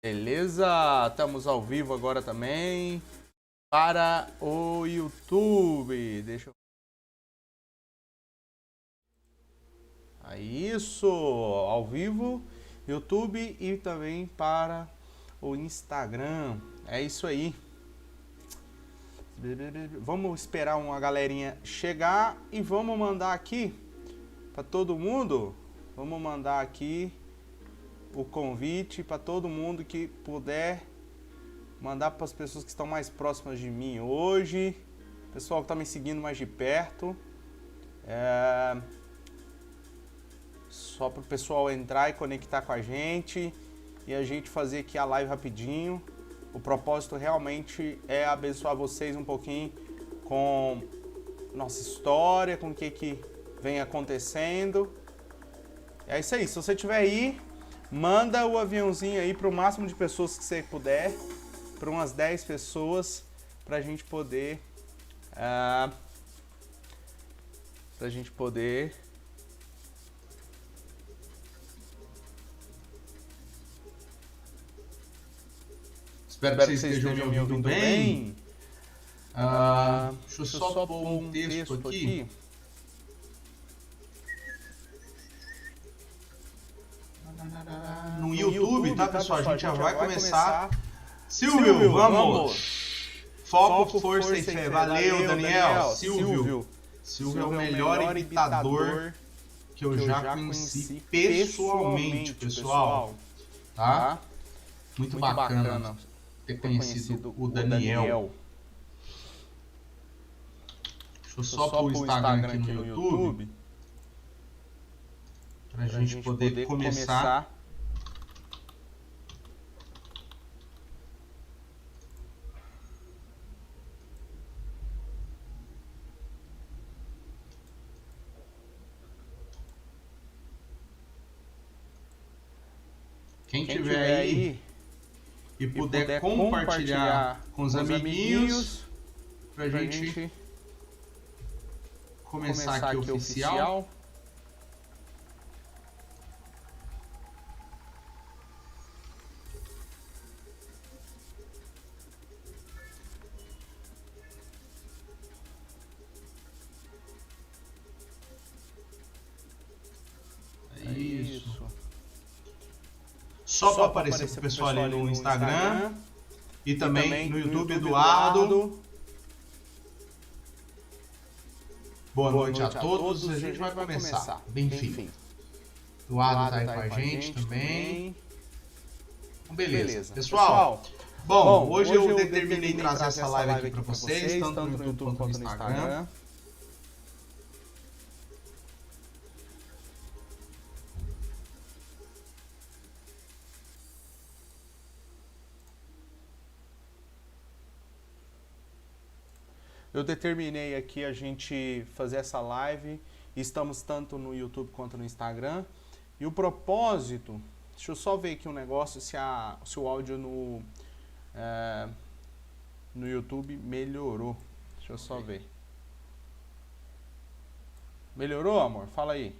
Beleza? Estamos ao vivo agora também para o YouTube. Deixa eu... Isso, ao vivo, YouTube e também para o Instagram. É isso aí. Vamos esperar uma galerinha chegar e vamos mandar aqui para todo mundo. Vamos mandar aqui o convite para todo mundo que puder mandar para as pessoas que estão mais próximas de mim hoje, pessoal que está me seguindo mais de perto, só para o pessoal entrar e conectar com a gente e a gente fazer aqui a live rapidinho. O propósito realmente é abençoar vocês um pouquinho com nossa história, com o que vem acontecendo. É isso aí, se você estiver aí, manda o aviãozinho aí para o máximo de pessoas que você puder, para umas 10 pessoas, para a gente poder... Espero que vocês estejam me ouvindo bem. Deixa eu só pôr um texto aqui. No YouTube, tá, pessoal? A gente já vai começar. Silvio, vamos! Foco, força e fé. Valeu, Daniel. Silvio é o melhor imitador que eu já conheci pessoalmente, pessoal. Tá? Muito bacana ter conhecido o Daniel. Deixa eu só pôr o Instagram aqui no YouTube pra gente poder começar. Quem tiver aí e puder compartilhar com os amiguinhos pra gente começar aqui oficial. Isso. Só para aparecer pro pessoal ali no Instagram e também no YouTube, Eduardo. Boa noite a todos. A gente vai começar. Bem feito. Eduardo tá aí com a gente também. Beleza. Pessoal, bom, hoje eu determinei trazer essa live aqui para vocês, tanto no YouTube quanto no Instagram. Eu determinei aqui a gente fazer essa live, estamos tanto no YouTube quanto no Instagram. E o propósito, deixa eu só ver aqui um negócio, se o áudio no YouTube melhorou. Deixa eu só ver. Melhorou, amor? Fala aí.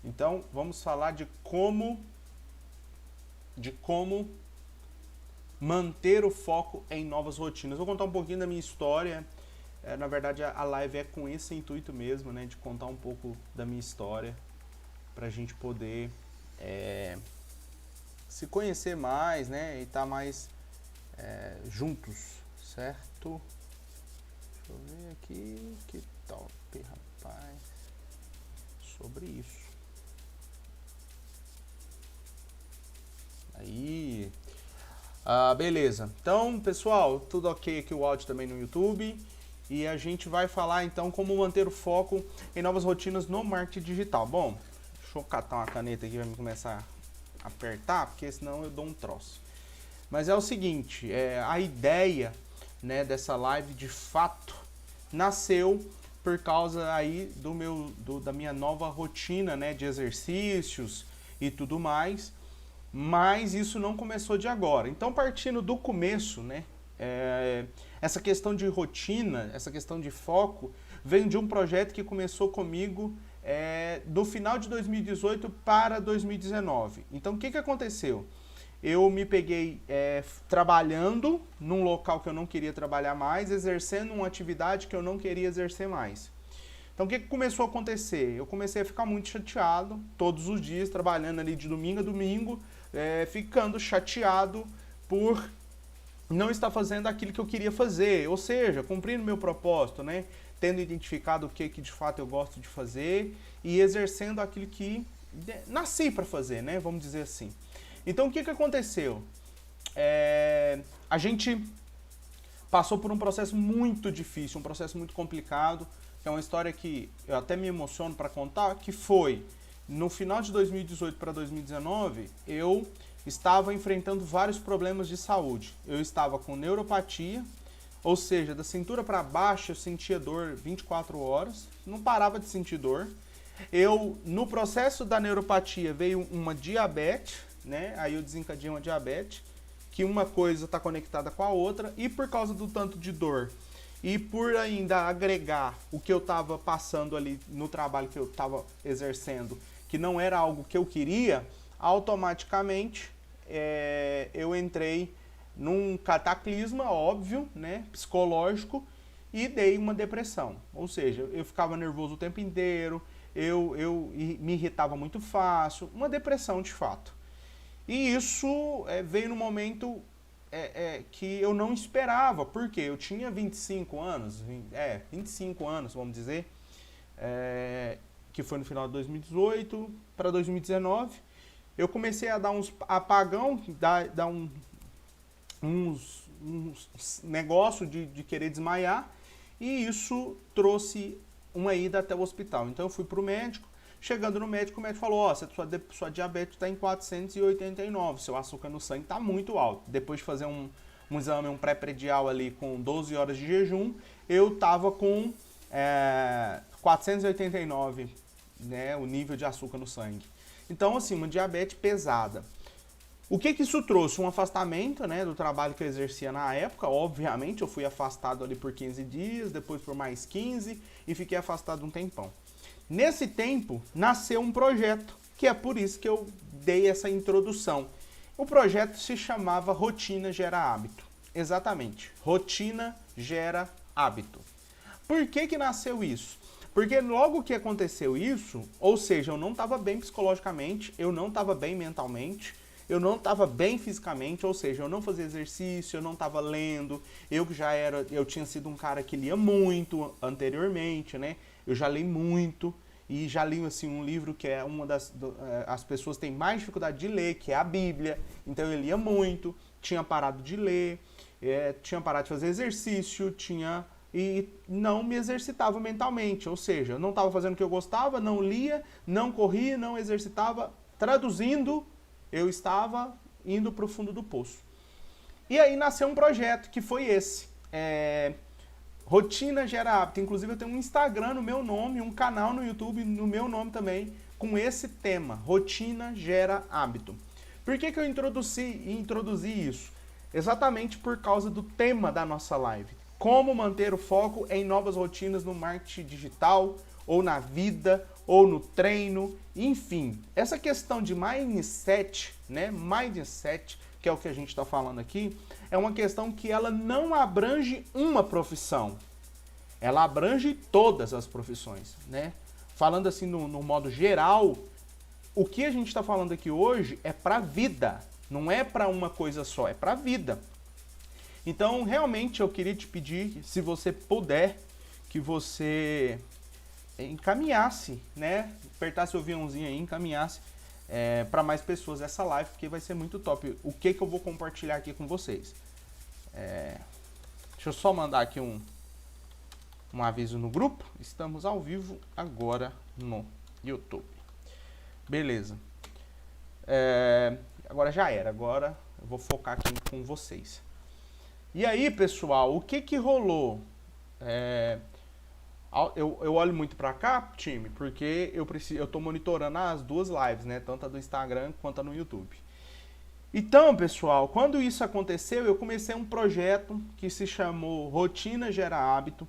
Então, vamos falar de como manter o foco em novas rotinas. Vou contar um pouquinho da minha história. Na verdade, a live é com esse intuito mesmo, né? De contar um pouco da minha história, para a gente poder se conhecer mais, né? E estar mais juntos, certo? Deixa eu ver aqui, que top, rapaz, sobre isso. Aí, beleza. Então, pessoal, tudo ok aqui o áudio também no YouTube. E a gente vai falar então como manter o foco em novas rotinas no marketing digital. Bom, deixa eu catar uma caneta aqui para começar a apertar, porque senão eu dou um troço. Mas é o seguinte, a ideia, né, dessa live de fato nasceu por causa aí da minha nova rotina, né, de exercícios e tudo mais. Mas isso não começou de agora. Então, partindo do começo, né, Essa questão de rotina, essa questão de foco, vem de um projeto que começou comigo do final de 2018 para 2019. Então, o que aconteceu? Eu me peguei trabalhando num local que eu não queria trabalhar mais, exercendo uma atividade que eu não queria exercer mais. Então, o que começou a acontecer? Eu comecei a ficar muito chateado, todos os dias, trabalhando ali de domingo a domingo, ficando chateado por não estar fazendo aquilo que eu queria fazer, ou seja, cumprindo meu propósito, né? Tendo identificado o que de fato eu gosto de fazer e exercendo aquilo que nasci para fazer, né? Vamos dizer assim. Então, o que aconteceu? A gente passou por um processo muito difícil, um processo muito complicado, que é uma história que eu até me emociono para contar, que foi, no final de 2018 para 2019, eu estava enfrentando vários problemas de saúde. Eu estava com neuropatia, ou seja, da cintura para baixo eu sentia dor 24 horas, não parava de sentir dor. No processo da neuropatia veio uma diabetes, né? Aí eu desencadeei uma diabetes, que uma coisa está conectada com a outra, e por causa do tanto de dor, e por ainda agregar o que eu estava passando ali no trabalho que eu estava exercendo, que não era algo que eu queria, automaticamente eu entrei num cataclisma, óbvio, né, psicológico, e dei uma depressão. Ou seja, eu ficava nervoso o tempo inteiro, eu me irritava muito fácil, uma depressão de fato. E isso veio num momento que eu não esperava, porque eu tinha 25 anos, 25 anos, vamos dizer, que foi no final de 2018 para 2019. Eu comecei a dar uns apagão, dar uns negócios de querer desmaiar, e isso trouxe uma ida até o hospital. Então eu fui para o médico. Chegando no médico, o médico falou, sua diabetes está em 489, seu açúcar no sangue está muito alto. Depois de fazer um exame, um pré-predial ali com 12 horas de jejum, eu estava com 489, né, o nível de açúcar no sangue. Então, assim, uma diabetes pesada. O que isso trouxe? Um afastamento, né, do trabalho que eu exercia na época. Obviamente, eu fui afastado ali por 15 dias, depois por mais 15, e fiquei afastado um tempão. Nesse tempo, nasceu um projeto, que é por isso que eu dei essa introdução. O projeto se chamava Rotina Gera Hábito. Exatamente, Rotina Gera Hábito. Por que nasceu isso? Porque logo que aconteceu isso, ou seja, eu não estava bem psicologicamente, eu não estava bem mentalmente, eu não estava bem fisicamente, ou seja, eu não fazia exercício, eu não estava lendo, eu tinha sido um cara que lia muito anteriormente, né? Eu já li muito e já li assim, um livro que é as pessoas têm mais dificuldade de ler, que é a Bíblia. Então eu lia muito, tinha parado de ler, tinha parado de fazer exercício, e não me exercitava mentalmente. Ou seja, eu não estava fazendo o que eu gostava, não lia, não corria, não exercitava. Traduzindo, eu estava indo para o fundo do poço. E aí nasceu um projeto que foi esse. Rotina Gera Hábito. Inclusive eu tenho um Instagram no meu nome, um canal no YouTube no meu nome também, com esse tema, Rotina Gera Hábito. Por que eu introduzi isso? Exatamente por causa do tema da nossa live. Como manter o foco em novas rotinas no marketing digital, ou na vida, ou no treino, enfim. Essa questão de mindset, né? Mindset, que é o que a gente está falando aqui, é uma questão que ela não abrange uma profissão. Ela abrange todas as profissões, né? Falando assim no modo geral, o que a gente está falando aqui hoje é para a vida, não é para uma coisa só, é para a vida. Então, realmente, eu queria te pedir, se você puder, que você encaminhasse, né? Apertasse o aviãozinho aí, encaminhasse para mais pessoas essa live, porque vai ser muito top. O que eu vou compartilhar aqui com vocês? Deixa eu só mandar aqui um aviso no grupo. Estamos ao vivo agora no YouTube. Beleza. Agora já era. Agora eu vou focar aqui com vocês. E aí, pessoal, o que rolou? Eu olho muito pra cá, time, porque eu tô monitorando as duas lives, né? Tanto a do Instagram quanto a no YouTube. Então, pessoal, quando isso aconteceu, eu comecei um projeto que se chamou Rotina Gera Hábito.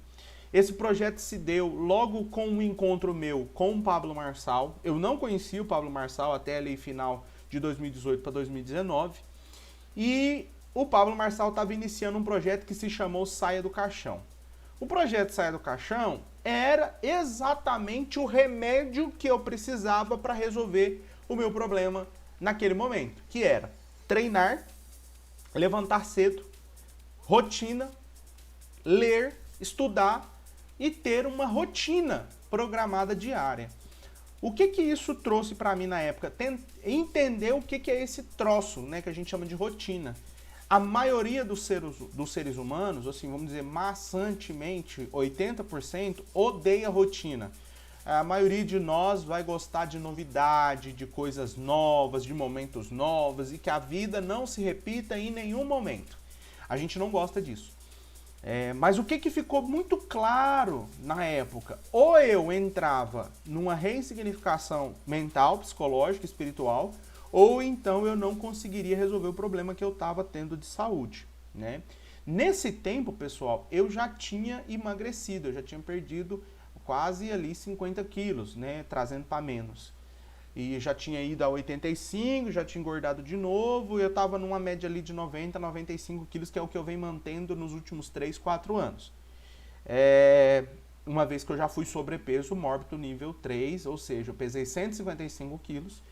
Esse projeto se deu logo com um encontro meu com o Pablo Marçal. Eu não conhecia o Pablo Marçal até ali final de 2018 para 2019. E o Pablo Marçal estava iniciando um projeto que se chamou Saia do Caixão. O projeto Saia do Caixão era exatamente o remédio que eu precisava para resolver o meu problema naquele momento, que era treinar, levantar cedo, rotina, ler, estudar e ter uma rotina programada diária. O que isso trouxe para mim na época? Entender o que é esse troço, né, que a gente chama de rotina. A maioria dos seres humanos, assim, vamos dizer, maçantemente, 80%, odeia rotina. A maioria de nós vai gostar de novidade, de coisas novas, de momentos novos e que a vida não se repita em nenhum momento. A gente não gosta disso. Mas o que ficou muito claro na época? Ou eu entrava numa ressignificação mental, psicológica, espiritual, ou então eu não conseguiria resolver o problema que eu estava tendo de saúde, né? Nesse tempo, pessoal, eu já tinha emagrecido, eu já tinha perdido quase ali 50 quilos, né? Trazendo para menos. E já tinha ido a 85, já tinha engordado de novo, e eu estava numa média ali de 90, 95 quilos, que é o que eu venho mantendo nos últimos 3, 4 anos. Uma vez que eu já fui sobrepeso mórbido nível 3, ou seja, eu pesei 155 quilos.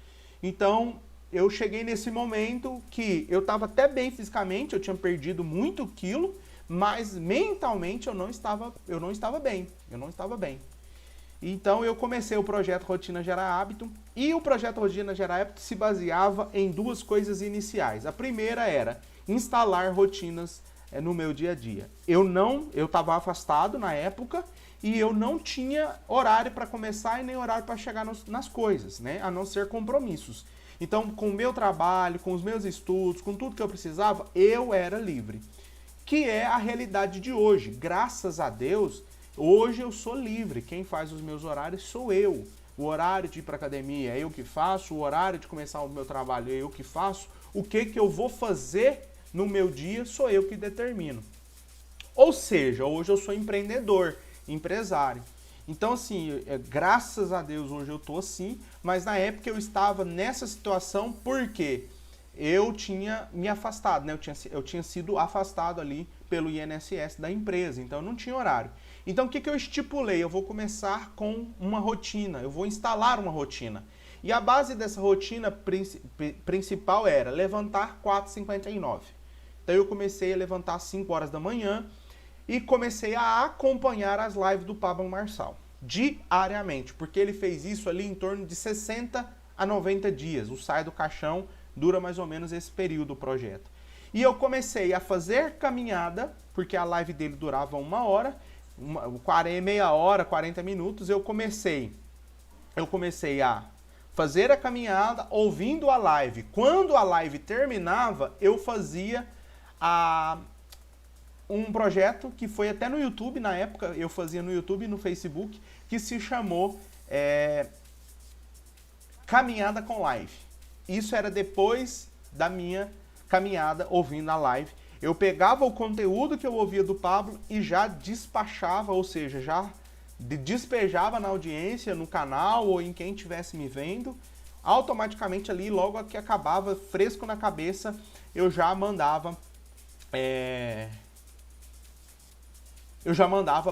Então, eu cheguei nesse momento que eu estava até bem fisicamente, eu tinha perdido muito quilo, mas mentalmente eu não estava bem. Então eu comecei o projeto Rotina Gera Hábito, e o projeto Rotina Gera Hábito se baseava em duas coisas iniciais. A primeira era instalar rotinas no meu dia a dia. Eu estava afastado na época e eu não tinha horário para começar e nem horário para chegar nas coisas, né? A não ser compromissos. Então, com o meu trabalho, com os meus estudos, com tudo que eu precisava, eu era livre. Que é a realidade de hoje. Graças a Deus, hoje eu sou livre. Quem faz os meus horários sou eu. O horário de ir para academia é eu que faço, o horário de começar o meu trabalho é eu que faço. O que eu vou fazer no meu dia sou eu que determino. Ou seja, hoje eu sou empreendedor, empresário. Então, assim, graças a Deus hoje eu tô assim, mas na época eu estava nessa situação porque eu tinha me afastado, né? Eu tinha sido afastado ali pelo INSS da empresa, então eu não tinha horário. Então, o que eu estipulei? Eu vou começar com uma rotina, eu vou instalar uma rotina. E a base dessa rotina principal era levantar 4h59. Então, eu comecei a levantar às 5 horas da manhã, e comecei a acompanhar as lives do Pablo Marçal, diariamente, porque ele fez isso ali em torno de 60 a 90 dias. O Saia do Caixão dura mais ou menos esse período do projeto. E eu comecei a fazer caminhada, porque a live dele durava 1 hora, meia hora, 40 minutos, eu comecei a fazer a caminhada ouvindo a live. Quando a live terminava, eu fazia um projeto que foi até no YouTube, na época eu fazia no YouTube e no Facebook, que se chamou Caminhada com Live. Isso era depois da minha caminhada ouvindo a live. Eu pegava o conteúdo que eu ouvia do Pablo e já despachava, ou seja, já despejava na audiência, no canal ou em quem estivesse me vendo. Automaticamente ali, logo que acabava, fresco na cabeça, eu já mandava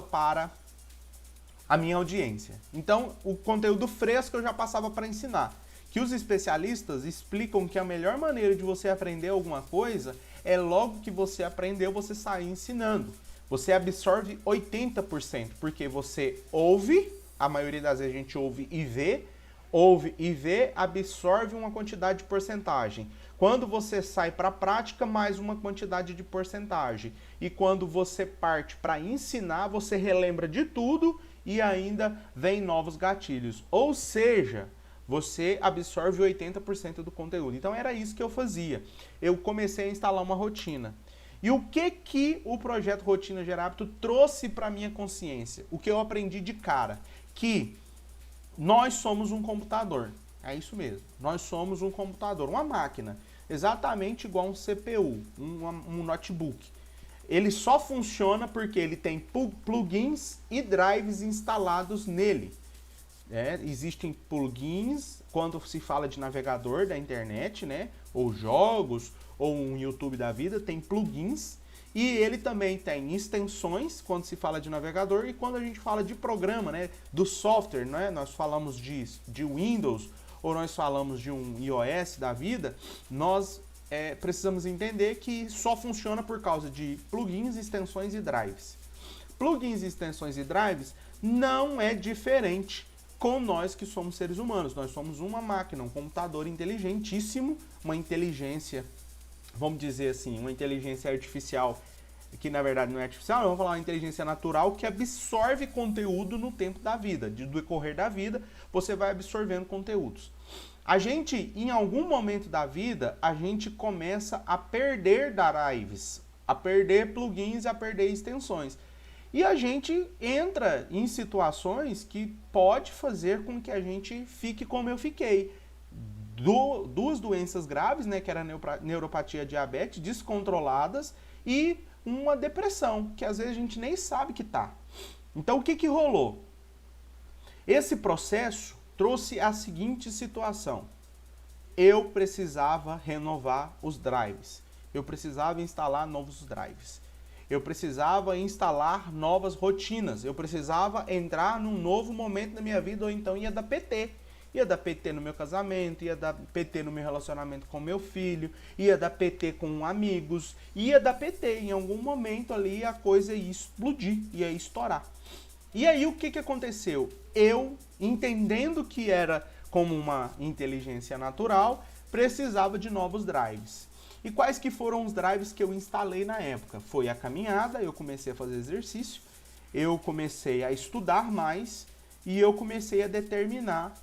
para a minha audiência. Então, o conteúdo fresco eu já passava para ensinar. Que os especialistas explicam que a melhor maneira de você aprender alguma coisa é logo que você aprendeu, você sair ensinando. Você absorve 80%, porque você ouve, a maioria das vezes a gente ouve e vê, absorve uma quantidade de porcentagem. Quando você sai para a prática, mais uma quantidade de porcentagem. E quando você parte para ensinar, você relembra de tudo e ainda vem novos gatilhos. Ou seja, você absorve 80% do conteúdo. Então era isso que eu fazia. Eu comecei a instalar uma rotina. E o que o projeto Rotina Gera Hábito trouxe para a minha consciência? O que eu aprendi de cara? Que nós somos um computador. É isso mesmo. Nós somos um computador, uma máquina. exatamente igual um CPU, um notebook. Ele só funciona porque ele tem plugins e drives instalados nele. Existem plugins quando se fala de navegador da internet, né? Ou jogos, ou um YouTube da vida, tem plugins. E ele também tem extensões quando se fala de navegador e quando a gente fala de programa, né? Do software, né? Nós falamos de Windows ou nós falamos de um iOS da vida, nós precisamos entender que só funciona por causa de plugins, extensões e drives. Plugins, extensões e drives não é diferente com nós que somos seres humanos. Nós somos uma máquina, um computador inteligentíssimo, uma inteligência, vamos dizer assim, uma inteligência artificial, que na verdade não é artificial, vamos falar uma inteligência natural que absorve conteúdo no tempo da vida, do decorrer da vida, você vai absorvendo conteúdos. A gente, em algum momento da vida, a gente começa a perder drives, a perder plugins, a perder extensões. E a gente entra em situações que pode fazer com que a gente fique como eu fiquei. Duas doenças graves, né, que era neuropatia, diabetes, descontroladas e uma depressão, que às vezes a gente nem sabe que tá. Então o que rolou? Esse processo trouxe a seguinte situação. Eu precisava renovar os drives. Eu precisava instalar novos drives. Eu precisava instalar novas rotinas. Eu precisava entrar num novo momento da minha vida, ou então ia dar PT. Ia dar PT no meu casamento, ia dar PT no meu relacionamento com meu filho, ia dar PT com amigos, ia dar PT. Em algum momento ali a coisa ia explodir, ia estourar. E aí o que aconteceu? Eu, entendendo que era como uma inteligência natural, precisava de novos drives. E quais que foram os drives que eu instalei na época? Foi a caminhada, eu comecei a fazer exercício, eu comecei a estudar mais e eu comecei a determinar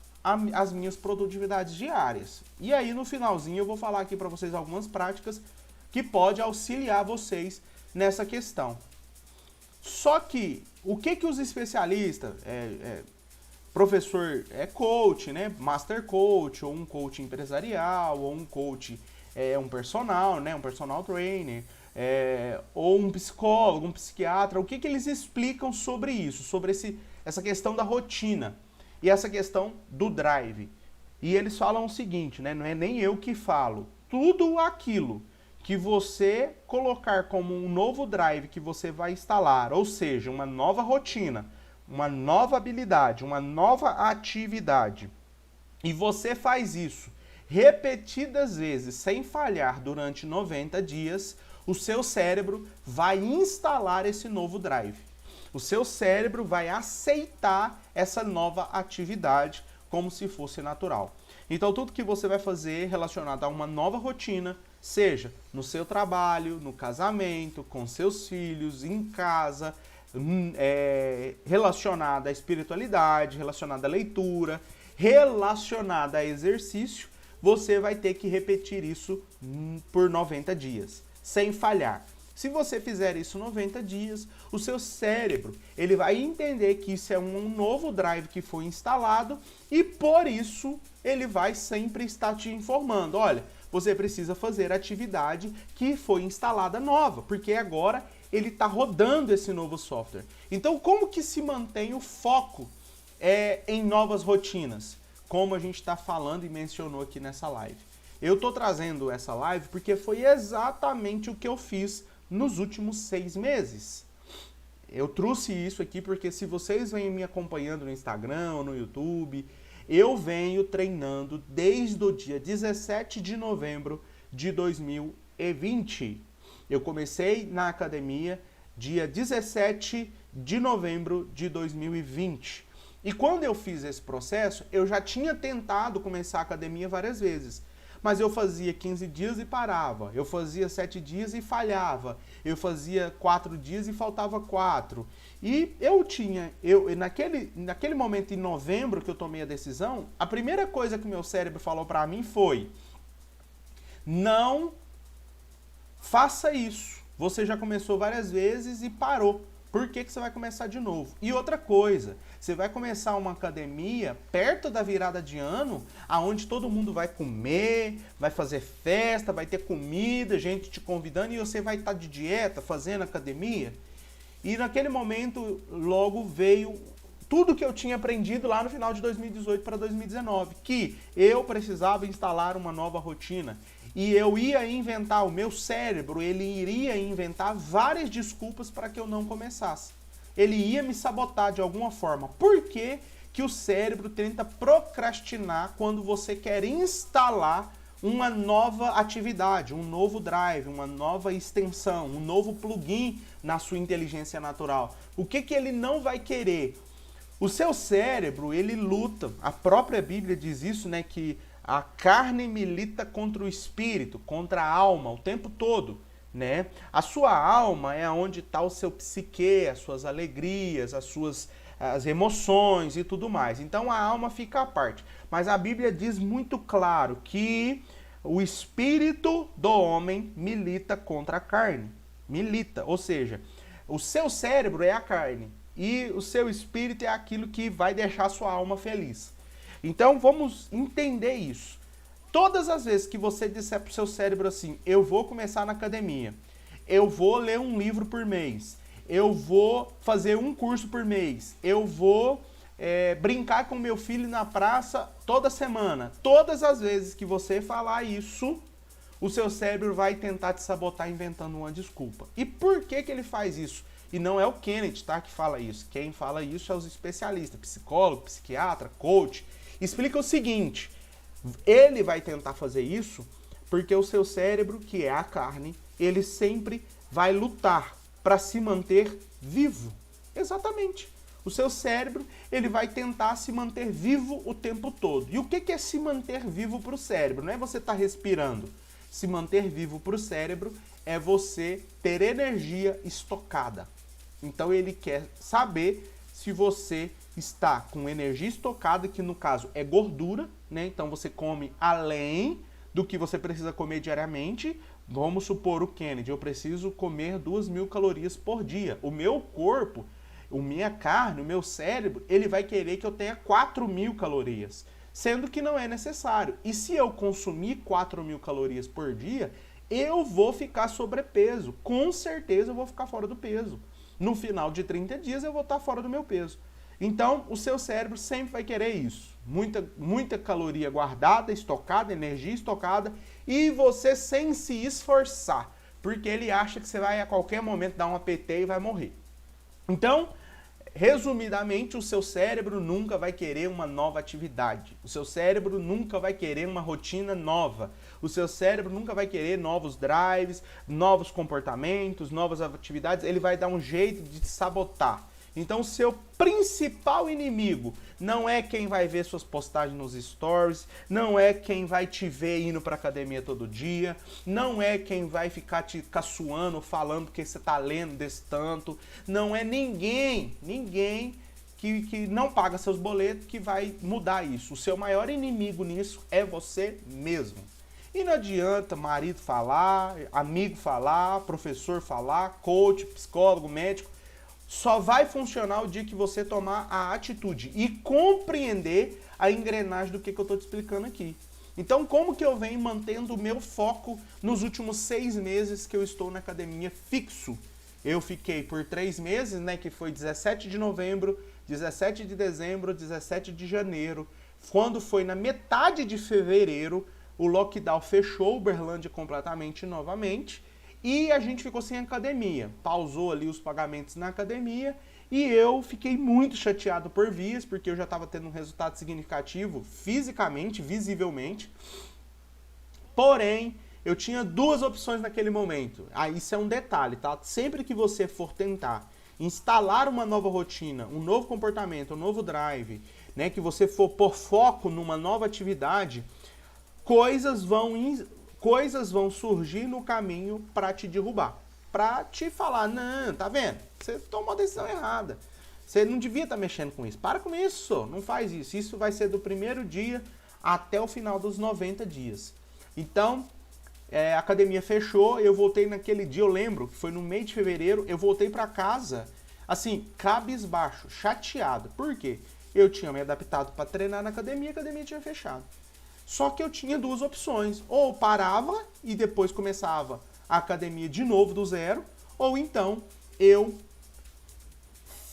as minhas produtividades diárias. E aí no finalzinho eu vou falar aqui para vocês algumas práticas que pode auxiliar vocês nessa questão. Só que o que os especialistas, professor coach, né, master coach, ou um coach empresarial, ou um coach um personal, né, um personal trainer, ou um psicólogo, um psiquiatra, o que eles explicam sobre isso, sobre essa questão da rotina e essa questão do drive. E eles falam o seguinte, né, não é nem eu que falo, tudo aquilo que você colocar como um novo drive que você vai instalar, ou seja, uma nova rotina, uma nova habilidade, uma nova atividade, e você faz isso repetidas vezes, sem falhar durante 90 dias, o seu cérebro vai instalar esse novo drive. O seu cérebro vai aceitar essa nova atividade como se fosse natural. Então, tudo que você vai fazer relacionado a uma nova rotina, seja no seu trabalho, no casamento, com seus filhos, em casa, relacionada à espiritualidade, relacionada à leitura, relacionada a exercício, você vai ter que repetir isso por 90 dias, sem falhar. Se você fizer isso 90 dias, o seu cérebro ele vai entender que isso é um novo drive que foi instalado e por isso ele vai sempre estar te informando. Olha, você precisa fazer a atividade que foi instalada nova, porque agora ele está rodando esse novo software. Então, como que se mantém o foco em novas rotinas? Como a gente está falando e mencionou aqui nessa live. Eu estou trazendo essa live porque foi exatamente o que eu fiz nos últimos 6 meses. Eu trouxe isso aqui porque se vocês vêm me acompanhando no Instagram ou no YouTube, eu venho treinando desde o dia 17 de novembro de 2020. Eu comecei na academia dia 17 de novembro de 2020. E quando eu fiz esse processo, eu já tinha tentado começar a academia várias vezes. Mas eu fazia 15 dias e parava. Eu fazia 7 dias e falhava. Eu fazia 4 dias e faltava 4. E naquele momento em novembro que eu tomei a decisão, a primeira coisa que o meu cérebro falou para mim foi: não faça isso. Você já começou várias vezes e parou. Por que você vai começar de novo? E outra coisa, você vai começar uma academia perto da virada de ano, aonde todo mundo vai comer, vai fazer festa, vai ter comida, gente te convidando e você vai estar de dieta, fazendo academia. E naquele momento, logo veio tudo que eu tinha aprendido lá no final de 2018 para 2019, que eu precisava instalar uma nova rotina. E eu ia inventar, o meu cérebro, ele iria inventar várias desculpas para que eu não começasse. Ele ia me sabotar de alguma forma. Por que que o cérebro tenta procrastinar quando você quer instalar uma nova atividade, um novo drive, uma nova extensão, um novo plugin na sua inteligência natural? O que que ele não vai querer? O seu cérebro, ele luta. A própria Bíblia diz isso, né, que a carne milita contra o espírito, contra a alma, o tempo todo, né? A sua alma é onde está o seu psique, as suas alegrias, as emoções e tudo mais. Então a alma fica à parte. Mas a Bíblia diz muito claro que o espírito do homem milita contra a carne. Milita, ou seja, o seu cérebro é a carne e o seu espírito é aquilo que vai deixar a sua alma feliz. Então vamos entender isso. Todas as vezes que você disser para o seu cérebro assim, eu vou começar na academia, eu vou ler um livro por mês, eu vou fazer um curso por mês, eu vou brincar com meu filho na praça toda semana. Todas as vezes que você falar isso, o seu cérebro vai tentar te sabotar inventando uma desculpa. E por que que ele faz isso? E não é o Kenneth, tá, que fala isso. Quem fala isso é os especialistas, psicólogo, psiquiatra, coach. Explica o seguinte, ele vai tentar fazer isso porque o seu cérebro, que é a carne, ele sempre vai lutar para se manter vivo. Exatamente. O seu cérebro, ele vai tentar se manter vivo o tempo todo. E o que é se manter vivo para o cérebro? Não é você estar respirando. Se manter vivo para o cérebro é você ter energia estocada. Então ele quer saber se você está com energia estocada, que no caso é gordura, né? Então você come além do que você precisa comer diariamente. Vamos supor o Kennedy, eu preciso comer 2.000 calorias por dia. O meu corpo, a minha carne, o meu cérebro, ele vai querer que eu tenha 4.000 calorias, sendo que não é necessário. E se eu consumir 4.000 calorias por dia, eu vou ficar sobrepeso. Com certeza eu vou ficar fora do peso. No final de 30 dias eu vou estar fora do meu peso. Então, o seu cérebro sempre vai querer isso. Muita caloria guardada, estocada, energia estocada, e você sem se esforçar, porque ele acha que você vai a qualquer momento dar um PT e vai morrer. Então, resumidamente, o seu cérebro nunca vai querer uma nova atividade. O seu cérebro nunca vai querer uma rotina nova. O seu cérebro nunca vai querer novos drives, novos comportamentos, novas atividades. Ele vai dar um jeito de te sabotar. Então, o seu principal inimigo não é quem vai ver suas postagens nos stories, não é quem vai te ver indo para academia todo dia, não é quem vai ficar te caçoando, falando que você está lendo desse tanto, não é ninguém que não paga seus boletos que vai mudar isso. O seu maior inimigo nisso é você mesmo. E não adianta marido falar, amigo falar, professor falar, coach, psicólogo, médico. Só vai funcionar o dia que você tomar a atitude e compreender a engrenagem do que eu estou te explicando aqui. Então, como que eu venho mantendo o meu foco nos últimos 6 meses que eu estou na academia fixo? Eu fiquei por 3 meses, né, que foi 17 de novembro, 17 de dezembro, 17 de janeiro. Quando foi na metade de fevereiro, o lockdown fechou Uberlândia completamente novamente. E a gente ficou sem academia, pausou ali os pagamentos na academia e eu fiquei muito chateado por vias, porque eu já estava tendo um resultado significativo fisicamente, visivelmente. Porém, eu tinha 2 opções naquele momento. Isso é um detalhe, tá? Sempre que você for tentar instalar uma nova rotina, um novo comportamento, um novo drive, né, que você for pôr foco numa nova atividade, coisas vão surgir no caminho para te derrubar, para te falar, não, tá vendo? Você tomou a decisão errada, você não devia estar mexendo com isso, para com isso, não faz isso. Isso vai ser do primeiro dia até o final dos 90 dias. Então, a academia fechou, eu voltei naquele dia, eu lembro que foi no mês de fevereiro, eu voltei para casa assim, cabisbaixo, chateado. Por quê? Eu tinha me adaptado para treinar na academia, a academia tinha fechado. Só que eu tinha duas opções. Ou parava e depois começava a academia de novo do zero, ou então eu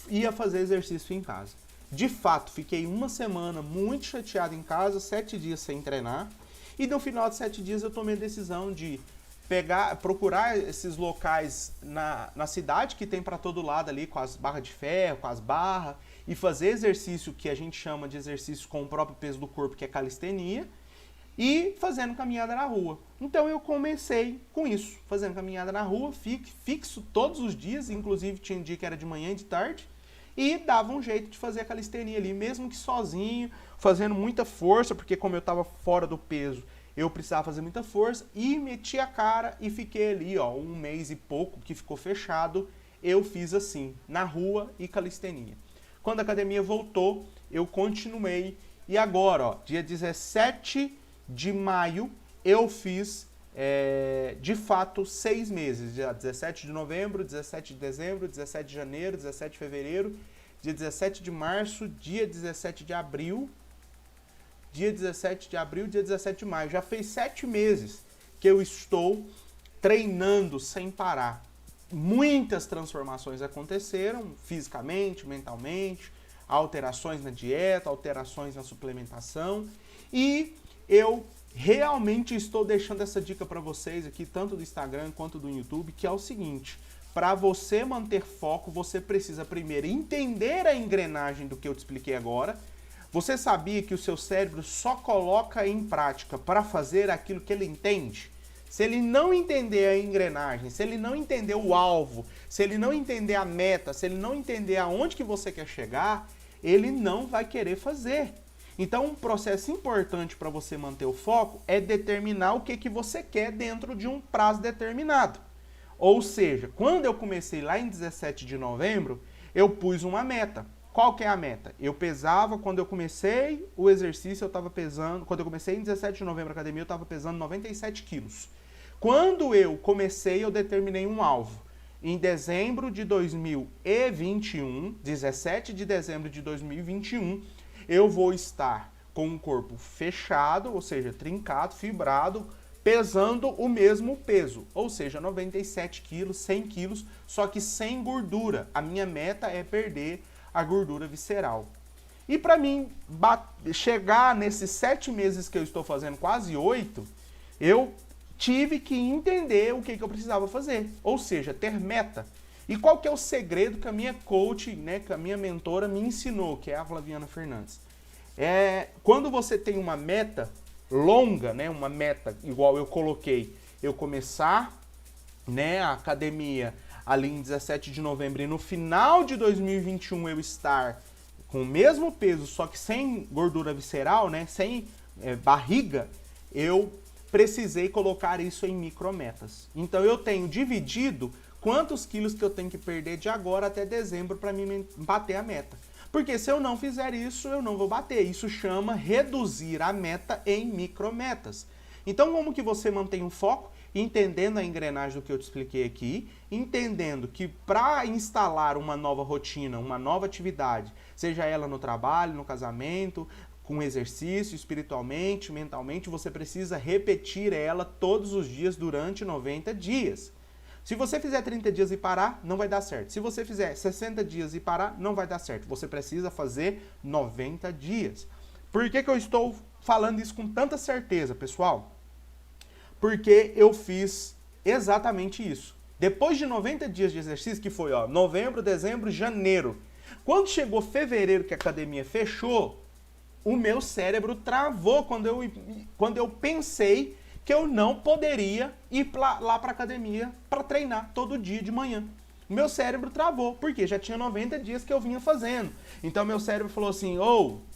ia fazer exercício em casa. De fato, fiquei uma semana muito chateado em casa, 7 dias sem treinar. E no final de 7 dias eu tomei a decisão de procurar esses locais na cidade que tem para todo lado ali, com as barras de ferro, com as barras, e fazer exercício que a gente chama de exercício com o próprio peso do corpo, que é calistenia, e fazendo caminhada na rua. Então eu comecei com isso, fazendo caminhada na rua, fixo todos os dias, inclusive tinha um dia que era de manhã e de tarde, e dava um jeito de fazer a calistenia ali, mesmo que sozinho, fazendo muita força, porque como eu estava fora do peso, eu precisava fazer muita força, e meti a cara e fiquei ali, ó, 1 mês e pouco, que ficou fechado, eu fiz assim, na rua e calistenia. Quando a academia voltou, eu continuei, e agora, ó, dia 17 de maio, eu fiz, de fato, 6 meses, dia 17 de novembro, 17 de dezembro, 17 de janeiro, 17 de fevereiro, dia 17 de março, dia 17 de abril, dia 17 de abril, dia 17 de maio. Já fez 7 meses que eu estou treinando sem parar. Muitas transformações aconteceram, fisicamente, mentalmente, alterações na dieta, alterações na suplementação, e eu realmente estou deixando essa dica para vocês aqui, tanto do Instagram quanto do YouTube, que é o seguinte: para você manter foco, você precisa primeiro entender a engrenagem do que eu te expliquei agora. Você sabia que o seu cérebro só coloca em prática para fazer aquilo que ele entende? Se ele não entender a engrenagem, se ele não entender o alvo, se ele não entender a meta, se ele não entender aonde que você quer chegar, ele não vai querer fazer. Então, um processo importante para você manter o foco é determinar o que você quer dentro de um prazo determinado. Ou seja, quando eu comecei lá em 17 de novembro, eu pus uma meta. Qual que é a meta? Eu pesava, quando eu comecei o exercício, eu estava pesando, quando eu comecei em 17 de novembro a academia, eu estava pesando 97 quilos. Quando eu comecei, eu determinei um alvo. Em dezembro de 2021, 17 de dezembro de 2021, eu vou estar com um corpo fechado, ou seja, trincado, fibrado, pesando o mesmo peso, ou seja, 97 quilos, 100 quilos, só que sem gordura. A minha meta é perder a gordura visceral. E para mim chegar nesses 7 meses que eu estou fazendo, quase 8, eu tive que entender o que eu precisava fazer, ou seja, ter meta. E qual que é o segredo que a minha coach, né, que a minha mentora me ensinou, que é a Flaviana Fernandes? Quando você tem uma meta longa, né, uma meta igual eu coloquei, eu começar, né, a academia ali em 17 de novembro e no final de 2021 eu estar com o mesmo peso, só que sem gordura visceral, né, sem barriga, eu precisei colocar isso em micrometas. Então eu tenho dividido quantos quilos que eu tenho que perder de agora até dezembro para mim bater a meta. Porque se eu não fizer isso, eu não vou bater. Isso chama reduzir a meta em micrometas. Então como que você mantém um foco? Entendendo a engrenagem do que eu te expliquei aqui, entendendo que para instalar uma nova rotina, uma nova atividade, seja ela no trabalho, no casamento, com exercício, espiritualmente, mentalmente, você precisa repetir ela todos os dias durante 90 dias. Se você fizer 30 dias e parar, não vai dar certo. Se você fizer 60 dias e parar, não vai dar certo. Você precisa fazer 90 dias. Por que eu estou falando isso com tanta certeza, pessoal? Porque eu fiz exatamente isso. Depois de 90 dias de exercício, que foi novembro, dezembro, janeiro. Quando chegou fevereiro, que a academia fechou, o meu cérebro travou quando eu pensei que eu não poderia ir lá para a academia para treinar todo dia de manhã. Meu cérebro travou, porque já tinha 90 dias que eu vinha fazendo. Então meu cérebro falou assim,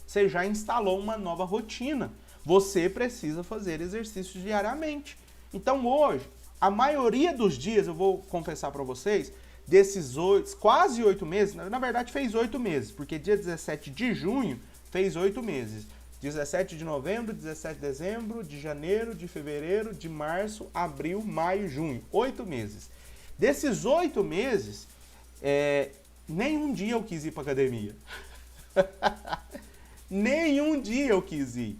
você já instalou uma nova rotina, você precisa fazer exercícios diariamente. Então hoje, a maioria dos dias, eu vou confessar para vocês, desses quase 8 meses, na verdade fez 8 meses, porque dia 17 de junho fez 8 meses. 17 de novembro, 17 de dezembro, de janeiro, de fevereiro, de março, abril, maio, junho. 8 meses. Desses 8 meses, nenhum dia eu quis ir para academia. Nenhum dia eu quis ir.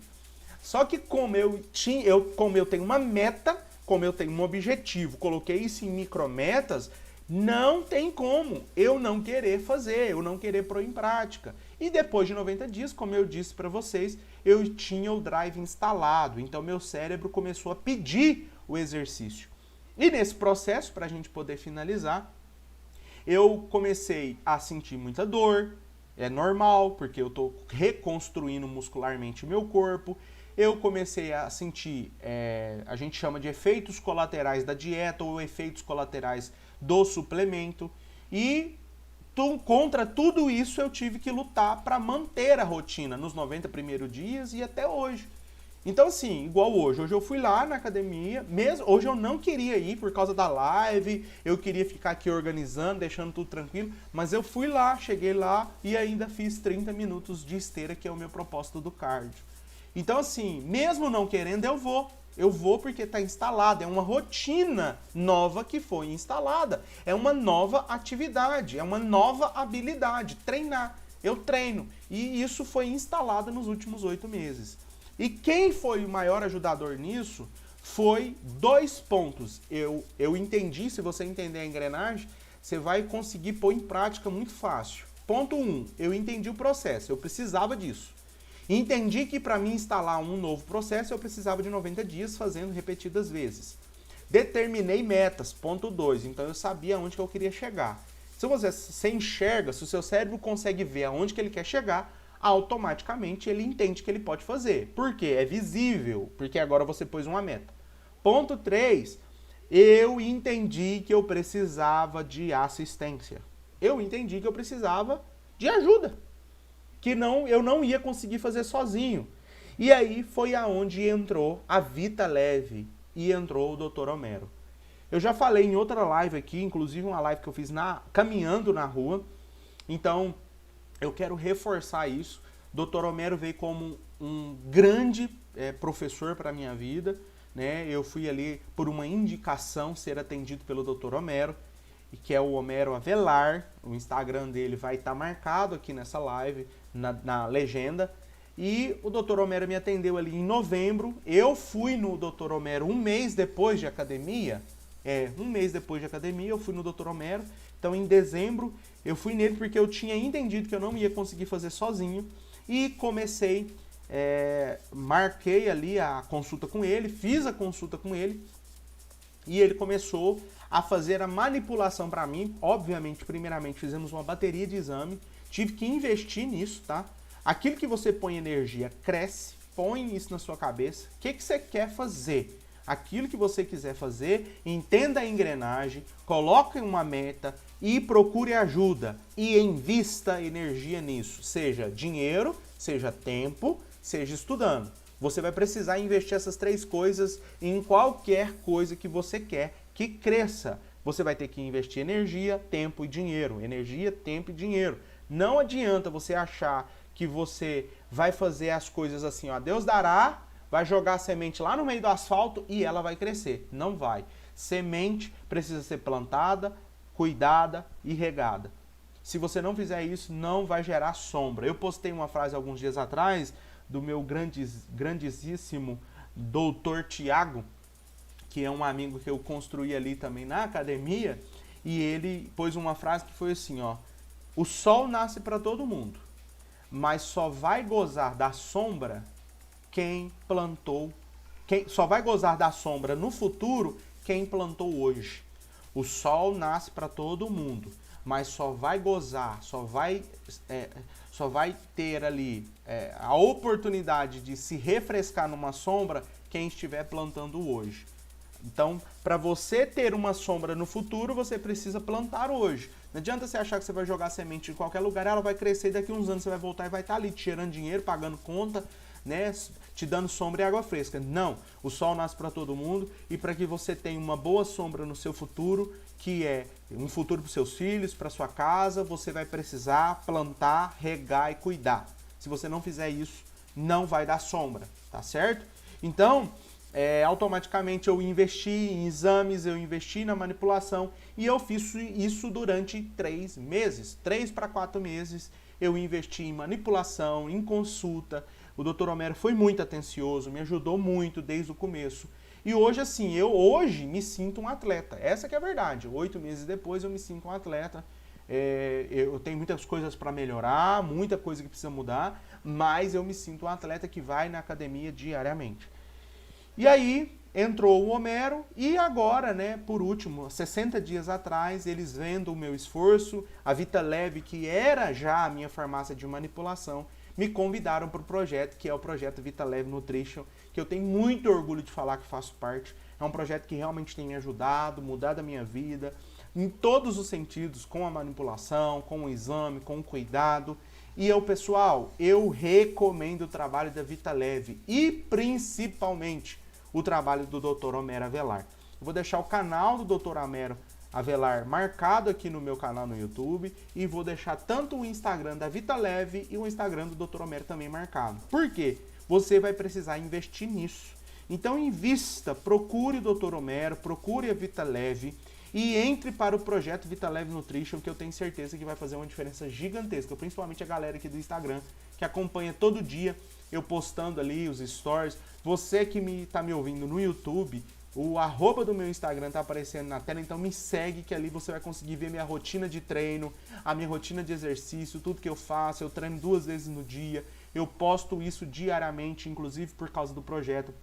Só que como eu tenho uma meta, como eu tenho um objetivo, coloquei isso em micrometas, não tem como eu não querer fazer, eu não querer pôr em prática. E depois de 90 dias, como eu disse para vocês, eu tinha o Drive instalado, então meu cérebro começou a pedir o exercício. E nesse processo, para a gente poder finalizar, eu comecei a sentir muita dor, é normal, porque eu estou reconstruindo muscularmente o meu corpo. Eu comecei a sentir, a gente chama de efeitos colaterais da dieta ou efeitos colaterais do suplemento. E contra tudo isso eu tive que lutar para manter a rotina nos 90 primeiros dias e até hoje. Então assim, igual hoje eu fui lá na academia, hoje eu não queria ir por causa da live, eu queria ficar aqui organizando, deixando tudo tranquilo, mas eu fui lá, cheguei lá e ainda fiz 30 minutos de esteira, que é o meu propósito do cardio. Então assim, mesmo não querendo, eu vou porque está instalado, é uma rotina nova que foi instalada, é uma nova atividade, é uma nova habilidade, treinar, eu treino, e isso foi instalado nos últimos 8 meses. E quem foi o maior ajudador nisso foi 2 pontos. Eu entendi, se você entender a engrenagem, você vai conseguir pôr em prática muito fácil. Ponto 1, eu entendi o processo, eu precisava disso. Entendi que para mim instalar um novo processo eu precisava de 90 dias fazendo repetidas vezes. Determinei metas, ponto 2, então eu sabia aonde que eu queria chegar. Se você enxerga, se o seu cérebro consegue ver aonde que ele quer chegar, automaticamente ele entende que ele pode fazer. Por quê? É visível, porque agora você pôs uma meta. Ponto 3, eu entendi que eu precisava de assistência. Eu entendi que eu precisava de ajuda, que eu não ia conseguir fazer sozinho. E aí foi aonde entrou a Vita Leve e entrou o Dr. Homero. Eu já falei em outra live aqui, inclusive uma live que eu fiz caminhando na rua. Então, eu quero reforçar isso. Dr. Homero veio como um grande professor para a minha vida, né? Eu fui ali por uma indicação ser atendido pelo Dr. Homero, que é o Homero Avelar. O Instagram dele vai estar marcado aqui nessa live, na legenda. E o Dr. Homero me atendeu ali em novembro. Eu fui no Dr. Homero um mês depois de academia. Um mês depois de academia eu fui no Dr. Homero. Então em dezembro eu fui nele porque eu tinha entendido que eu não ia conseguir fazer sozinho. E comecei, marquei ali a consulta com ele, fiz a consulta com ele. E ele começou a fazer a manipulação para mim. Obviamente, primeiramente fizemos uma bateria de exame. Tive que investir nisso, tá? Aquilo que você põe energia cresce, põe isso na sua cabeça. O que você quer fazer? Aquilo que você quiser fazer, entenda a engrenagem, coloque uma meta e procure ajuda. E invista energia nisso. Seja dinheiro, seja tempo, seja estudando. Você vai precisar investir essas 3 coisas em qualquer coisa que você quer que cresça. Você vai ter que investir energia, tempo e dinheiro. Energia, tempo e dinheiro. Não adianta você achar que você vai fazer as coisas assim, ó, Deus dará, vai jogar a semente lá no meio do asfalto e ela vai crescer. Não vai. Semente precisa ser plantada, cuidada e regada. Se você não fizer isso, não vai gerar sombra. Eu postei uma frase alguns dias atrás do meu grandíssimo doutor Tiago, que é um amigo que eu construí ali também na academia, e ele pôs uma frase que foi assim, ó: o sol nasce para todo mundo, mas só vai gozar da sombra quem plantou, só vai gozar da sombra no futuro quem plantou hoje. O sol nasce para todo mundo, mas só vai gozar, só vai ter ali a oportunidade de se refrescar numa sombra quem estiver plantando hoje. Então, para você ter uma sombra no futuro, você precisa plantar hoje. Não adianta você achar que você vai jogar semente em qualquer lugar, ela vai crescer e daqui a uns anos você vai voltar e vai estar ali te gerando dinheiro, pagando conta, né, te dando sombra e água fresca. Não, o sol nasce para todo mundo e para que você tenha uma boa sombra no seu futuro, que é um futuro para os seus filhos, para sua casa, você vai precisar plantar, regar e cuidar. Se você não fizer isso, não vai dar sombra, tá certo? Então, automaticamente eu investi em exames, eu investi na manipulação e eu fiz isso durante 3 meses, 3 para 4 meses. Eu investi em manipulação, em consulta. O Dr. Homero foi muito atencioso, me ajudou muito desde o começo. E hoje, assim, eu hoje me sinto um atleta. Essa que é a verdade. 8 meses depois eu me sinto um atleta. Eu tenho muitas coisas para melhorar, muita coisa que precisa mudar, mas eu me sinto um atleta que vai na academia diariamente. E aí entrou o Homero e agora, né, por último, 60 dias atrás, eles vendo o meu esforço, a Vitaleve, que era já a minha farmácia de manipulação, me convidaram para o projeto, que é o projeto Vitaleve Nutrition, que eu tenho muito orgulho de falar que faço parte. É um projeto que realmente tem me ajudado, mudado a minha vida, em todos os sentidos, com a manipulação, com o exame, com o cuidado. E pessoal, eu recomendo o trabalho da Vitaleve e principalmente o trabalho do Dr. Homero Avelar. Eu vou deixar o canal do Dr. Homero Avelar marcado aqui no meu canal no YouTube e vou deixar tanto o Instagram da Vitaleve e o Instagram do Dr. Homero também marcado. Por quê? Você vai precisar investir nisso. Então invista, procure o Dr. Homero, procure a Vitaleve e entre para o projeto Vitaleve Nutrition, que eu tenho certeza que vai fazer uma diferença gigantesca, principalmente a galera aqui do Instagram, que acompanha todo dia eu postando ali os stories. Você que está me ouvindo no YouTube, o arroba do meu Instagram está aparecendo na tela, então me segue que ali você vai conseguir ver minha rotina de treino, a minha rotina de exercício, tudo que eu faço. Eu treino 2 vezes no dia, eu posto isso diariamente, inclusive por causa do projeto.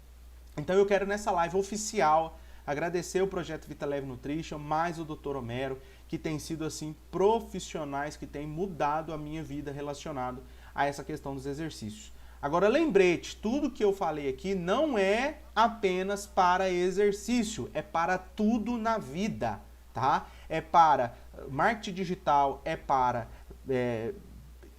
Então eu quero nessa live oficial agradecer o projeto Vitaleve Nutrition, mais o Dr. Homero, que tem sido assim profissionais que têm mudado a minha vida relacionado a essa questão dos exercícios. Agora lembrete, tudo que eu falei aqui não é apenas para exercício, é para tudo na vida, tá? É para marketing digital, é para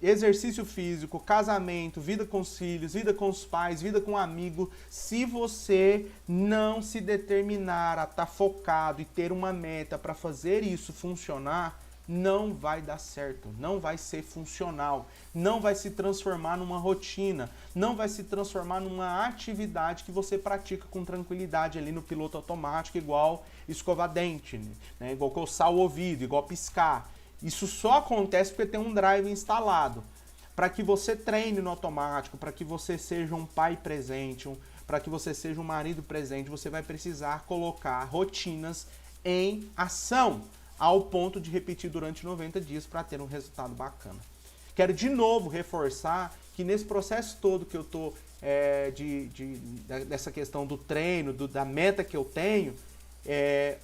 exercício físico, casamento, vida com os filhos, vida com os pais, vida com um amigo. Se você não se determinar a estar focado e ter uma meta para fazer isso funcionar, não vai dar certo, não vai ser funcional, não vai se transformar numa rotina, não vai se transformar numa atividade que você pratica com tranquilidade ali no piloto automático, igual escovar dente, né? Igual coçar o ouvido, igual piscar. Isso só acontece porque tem um drive instalado. Para que você treine no automático, para que você seja um pai presente, para que você seja um marido presente, você vai precisar colocar rotinas em ação, ao ponto de repetir durante 90 dias para ter um resultado bacana. Quero de novo reforçar que nesse processo todo que eu estou dessa questão do treino, da meta que eu tenho,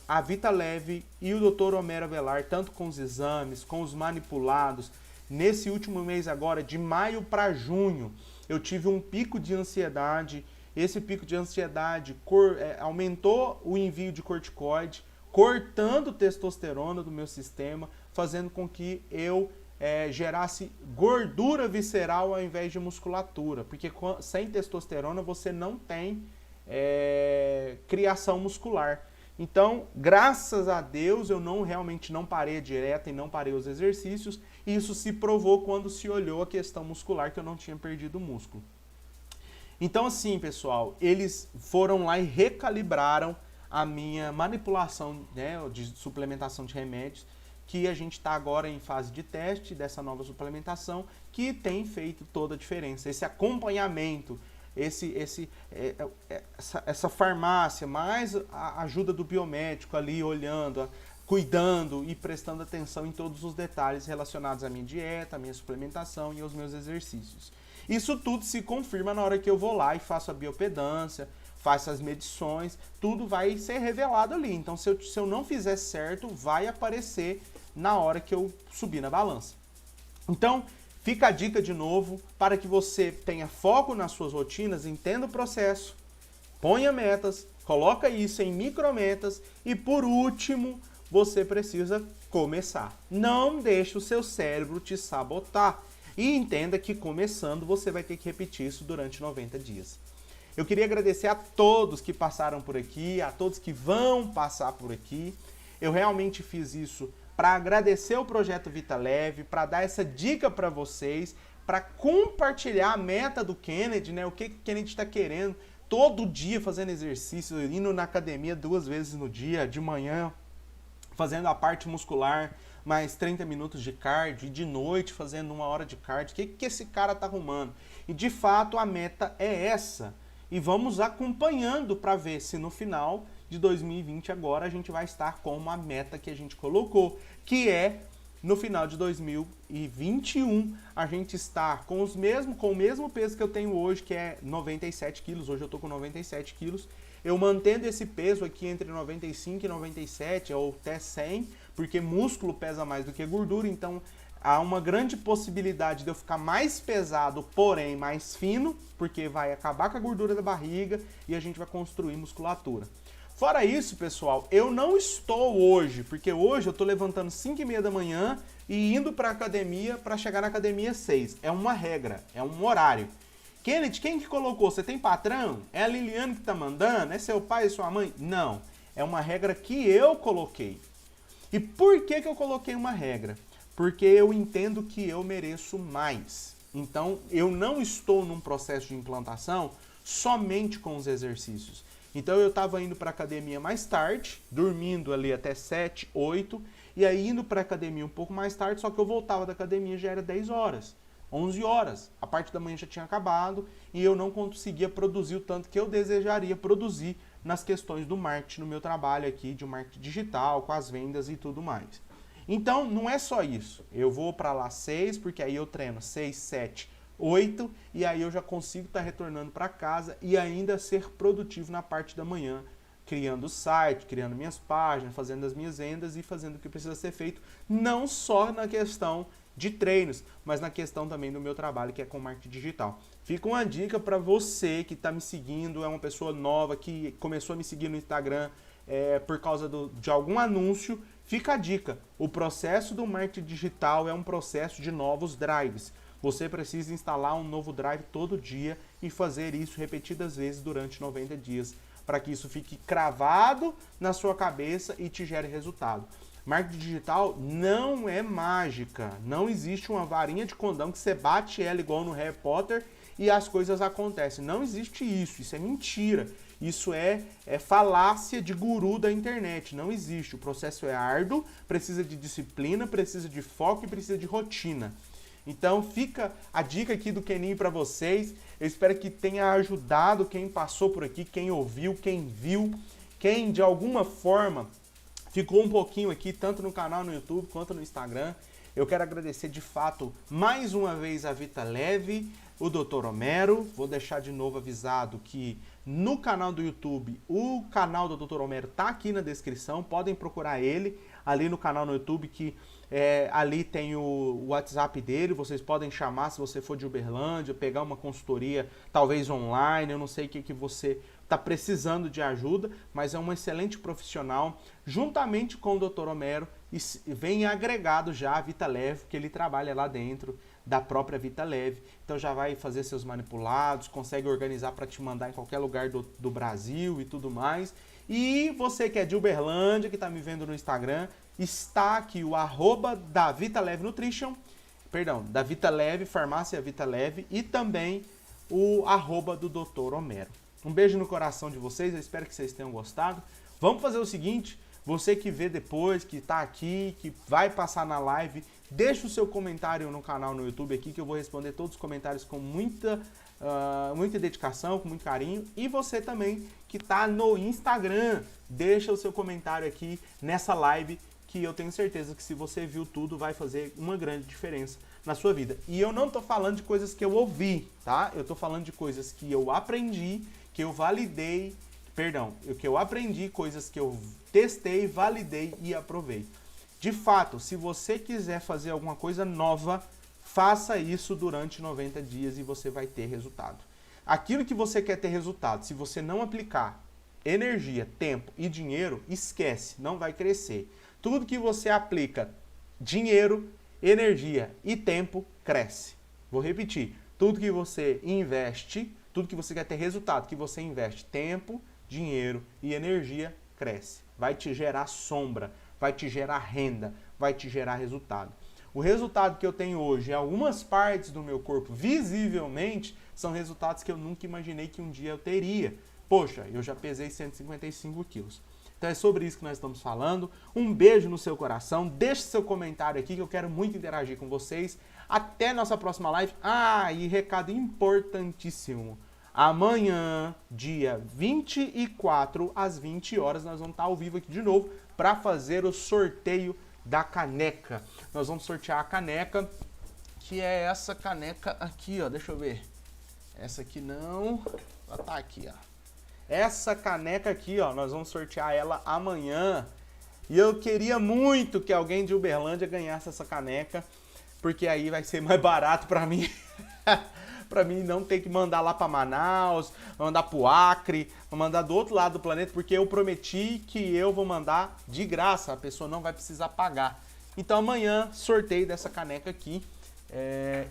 a Vitaleve e o Dr. Homero Avelar, tanto com os exames, com os manipulados, nesse último mês agora, de maio para junho, eu tive um pico de ansiedade. Esse pico de ansiedade aumentou o envio de corticoide, cortando testosterona do meu sistema, fazendo com que eu gerasse gordura visceral ao invés de musculatura, porque sem testosterona você não tem criação muscular. Então, graças a Deus, eu realmente não parei a dieta e não parei os exercícios, e isso se provou quando se olhou a questão muscular, que eu não tinha perdido músculo. Então, assim, pessoal, eles foram lá e recalibraram a minha manipulação, né, de suplementação de remédios, que a gente está agora em fase de teste dessa nova suplementação, que tem feito toda a diferença. Esse acompanhamento, essa farmácia, mais a ajuda do biomédico ali, olhando, cuidando e prestando atenção em todos os detalhes relacionados à minha dieta, à minha suplementação e aos meus exercícios. Isso tudo se confirma na hora que eu vou lá e faço a biopedância, faço as medições, tudo vai ser revelado ali. Então, se eu não fizer certo, vai aparecer na hora que eu subir na balança. Então, fica a dica de novo, para que você tenha foco nas suas rotinas, entenda o processo, ponha metas, coloca isso em micrometas e, por último, você precisa começar. Não deixe o seu cérebro te sabotar e entenda que começando você vai ter que repetir isso durante 90 dias. Eu queria agradecer a todos que passaram por aqui, a todos que vão passar por aqui. Eu realmente fiz isso para agradecer o Projeto Vitaleve, para dar essa dica para vocês, para compartilhar a meta do Kennedy, né? O que o Kennedy está querendo. todo dia fazendo exercício, indo na academia 2 vezes no dia, de manhã, fazendo a parte muscular, mais 30 minutos de cardio, e de noite fazendo 1 hora de cardio. O que esse cara tá arrumando? E de fato a meta é essa. E vamos acompanhando para ver se no final de 2020 agora a gente vai estar com uma meta que a gente colocou, que é no final de 2021 a gente estar com o mesmo peso que eu tenho hoje, que é 97 quilos. Hoje eu tô com 97 quilos. Eu mantendo esse peso aqui entre 95 e 97 ou até 100, porque músculo pesa mais do que gordura, então há uma grande possibilidade de eu ficar mais pesado, porém mais fino, porque vai acabar com a gordura da barriga e a gente vai construir musculatura. Fora isso, pessoal, eu não estou hoje, porque hoje eu estou levantando 5h30 da manhã e indo para a academia para chegar na academia 6. É uma regra, é um horário. Kenneth, quem que colocou? Você tem patrão? É a Liliane que tá mandando? É seu pai e sua mãe? Não, é uma regra que eu coloquei. E por que eu coloquei uma regra? Porque eu entendo que eu mereço mais. Então, eu não estou num processo de implantação somente com os exercícios. Então, eu estava indo para a academia mais tarde, dormindo ali até 7, 8, e aí indo para a academia um pouco mais tarde, só que eu voltava da academia já era 10 horas, 11 horas. A parte da manhã já tinha acabado e eu não conseguia produzir o tanto que eu desejaria produzir nas questões do marketing, no meu trabalho aqui de marketing digital, com as vendas e tudo mais. Então, não é só isso. Eu vou para lá 6, porque aí eu treino 6, 7, 8, e aí eu já consigo estar retornando para casa e ainda ser produtivo na parte da manhã, criando o site, criando minhas páginas, fazendo as minhas vendas e fazendo o que precisa ser feito, não só na questão de treinos, mas na questão também do meu trabalho, que é com marketing digital. Fica uma dica para você que está me seguindo, é uma pessoa nova que começou a me seguir no Instagram por causa de algum anúncio. Fica a dica, o processo do marketing digital é um processo de novos drives. Você precisa instalar um novo drive todo dia e fazer isso repetidas vezes durante 90 dias, para que isso fique cravado na sua cabeça e te gere resultado. Marketing digital não é mágica, não existe uma varinha de condão que você bate ela igual no Harry Potter e as coisas acontecem. Não existe isso é mentira. Isso é falácia de guru da internet, não existe. O processo é árduo, precisa de disciplina, precisa de foco e precisa de rotina. Então fica a dica aqui do Keninho para vocês. Eu espero que tenha ajudado quem passou por aqui, quem ouviu, quem viu, quem de alguma forma ficou um pouquinho aqui, tanto no canal no YouTube quanto no Instagram. Eu quero agradecer de fato mais uma vez a Vitaleve, o Dr. Homero. Vou deixar de novo avisado que no canal do YouTube, o canal do Dr. Homero tá aqui na descrição, podem procurar ele ali no canal no YouTube, que ali tem o WhatsApp dele, vocês podem chamar se você for de Uberlândia, pegar uma consultoria, talvez online, eu não sei o que você está precisando de ajuda, mas é um excelente profissional, juntamente com o Dr. Homero, e vem agregado já a Vitaleve, que ele trabalha lá dentro da própria Vitaleve, então já vai fazer seus manipulados, consegue organizar para te mandar em qualquer lugar do Brasil e tudo mais. E você que é de Uberlândia, que está me vendo no Instagram, está aqui o @ da Vitaleve Nutrition, da Vitaleve, Farmácia Vitaleve, e também o @ do Dr. Homero. Um beijo no coração de vocês, eu espero que vocês tenham gostado. Vamos fazer o seguinte, você que vê depois, que está aqui, que vai passar na live, deixa o seu comentário no canal no YouTube aqui, que eu vou responder todos os comentários com muita dedicação, com muito carinho. E você também que está no Instagram, deixa o seu comentário aqui nessa live, que eu tenho certeza que se você viu tudo, vai fazer uma grande diferença na sua vida. E eu não estou falando de coisas que eu ouvi, tá? Eu estou falando de coisas que eu aprendi, que eu validei, que eu aprendi, coisas que eu testei, validei e aprovei. De fato, se você quiser fazer alguma coisa nova, faça isso durante 90 dias e você vai ter resultado. Aquilo que você quer ter resultado, se você não aplicar energia, tempo e dinheiro, esquece, não vai crescer. Tudo que você aplica dinheiro, energia e tempo, cresce. Vou repetir, tudo que você investe, tudo que você quer ter resultado, que você investe tempo, dinheiro e energia, cresce. Vai te gerar sombra, vai te gerar renda, vai te gerar resultado. o resultado que eu tenho hoje em algumas partes do meu corpo, visivelmente, são resultados que eu nunca imaginei que um dia eu teria. Poxa, eu já pesei 155 quilos. Então é sobre isso que nós estamos falando. Um beijo no seu coração. Deixe seu comentário aqui que eu quero muito interagir com vocês. Até nossa próxima live. E recado importantíssimo. Amanhã, dia 24, às 20 horas, nós vamos estar ao vivo aqui de novo para fazer o sorteio da caneca. Nós vamos sortear a caneca, que é essa caneca aqui, ó. Deixa eu ver. Essa aqui não. Ela tá aqui, ó. Essa caneca aqui, ó, nós vamos sortear ela amanhã. E eu queria muito que alguém de Uberlândia ganhasse essa caneca, porque aí vai ser mais barato para mim. Para mim não ter que mandar lá para Manaus, mandar pro Acre, mandar do outro lado do planeta, porque eu prometi que eu vou mandar de graça, a pessoa não vai precisar pagar. Então amanhã, sorteio dessa caneca aqui.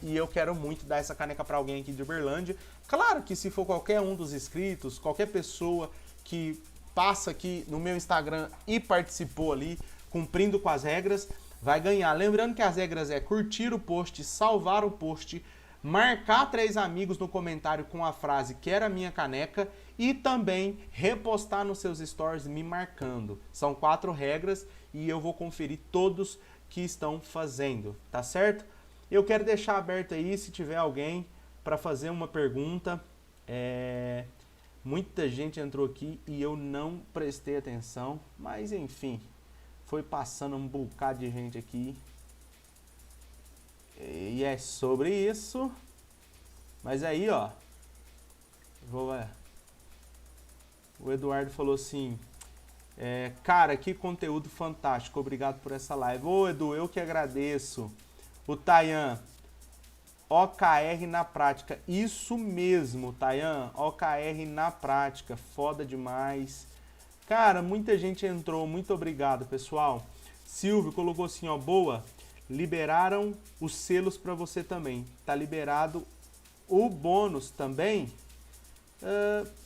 E eu quero muito dar essa caneca para alguém aqui de Uberlândia. Claro que se for qualquer um dos inscritos, qualquer pessoa que passa aqui no meu Instagram e participou ali, cumprindo com as regras, vai ganhar. Lembrando que as regras é curtir o post, salvar o post, marcar 3 amigos no comentário com a frase "quero a minha caneca" e também repostar nos seus stories me marcando. São 4 regras e eu vou conferir todos que estão fazendo, tá certo? Eu quero deixar aberto aí, se tiver alguém para fazer uma pergunta. Muita gente entrou aqui e eu não prestei atenção, mas enfim, foi passando um bocado de gente aqui. E é sobre isso. Mas aí, ó, o Eduardo falou assim: cara, que conteúdo fantástico, obrigado por essa live. Ô Edu, eu que agradeço. O Tayan, OKR na prática. Isso mesmo, Tayan, OKR na prática. Foda demais. Cara, muita gente entrou. Muito obrigado, pessoal. Silvio colocou assim, ó, boa. Liberaram os selos para você também. Tá liberado o bônus também.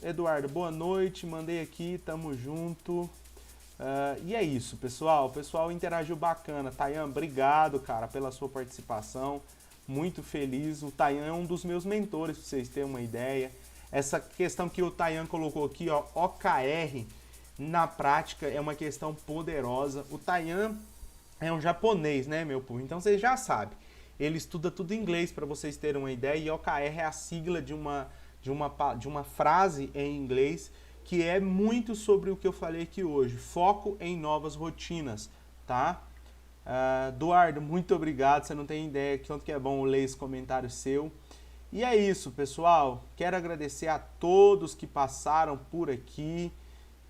Eduardo, boa noite. Mandei aqui, tamo junto. E é isso, pessoal. O pessoal interagiu bacana. Tayan, obrigado, cara, pela sua participação. Muito feliz. O Tayan é um dos meus mentores, pra vocês terem uma ideia. Essa questão que o Tayan colocou aqui, ó, OKR na prática, é uma questão poderosa. O Tayan é um japonês, né, meu povo? Então vocês já sabem. Ele estuda tudo em inglês, para vocês terem uma ideia. E OKR é a sigla de uma frase em inglês que é muito sobre o que eu falei aqui hoje. Foco em novas rotinas, tá? Eduardo, muito obrigado. Você não tem ideia de quanto que é bom ler esse comentário seu. E é isso, pessoal. Quero agradecer a todos que passaram por aqui.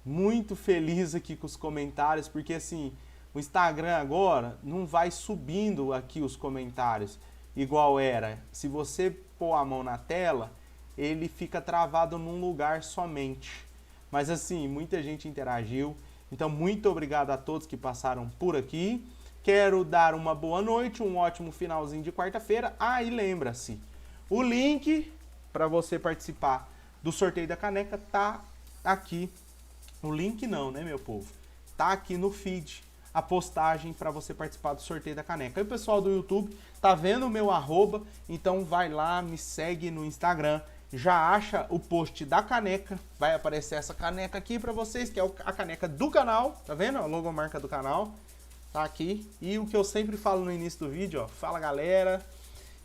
Muito feliz aqui com os comentários, porque assim, o Instagram agora não vai subindo aqui os comentários igual era. Se você pôr a mão na tela, ele fica travado num lugar somente. Mas assim, muita gente interagiu. Então, muito obrigado a todos que passaram por aqui. Quero dar uma boa noite, um ótimo finalzinho de quarta-feira. E lembra-se, o link para você participar do sorteio da caneca tá aqui. O link não, né, meu povo? Tá aqui no feed, a postagem para você participar do sorteio da caneca. E o pessoal do YouTube tá vendo o meu @, então vai lá, me segue no Instagram. Já acha o post da caneca, vai aparecer essa caneca aqui para vocês, que é a caneca do canal, tá vendo? A logomarca do canal, tá aqui. E o que eu sempre falo no início do vídeo, ó, fala galera,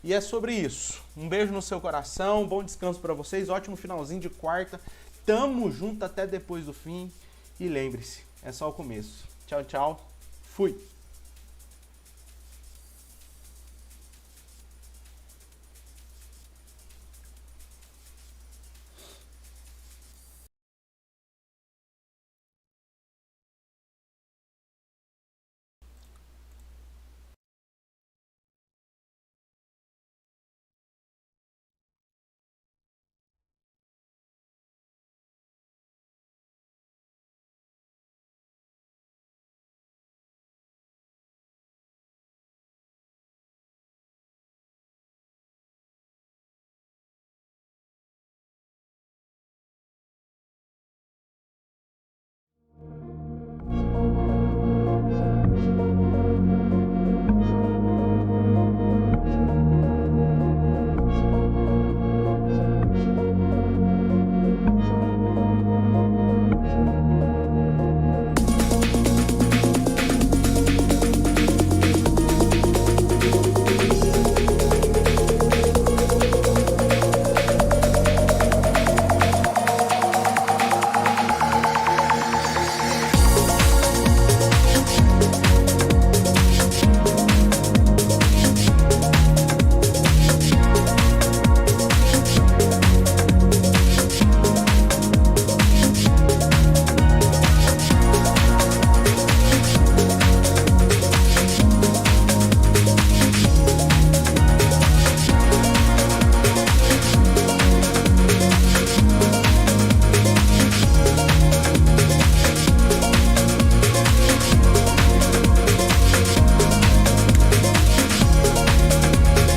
e é sobre isso. Um beijo no seu coração, bom descanso para vocês, ótimo finalzinho de quarta, tamo junto até depois do fim, e lembre-se, é só o começo. Tchau, tchau, fui!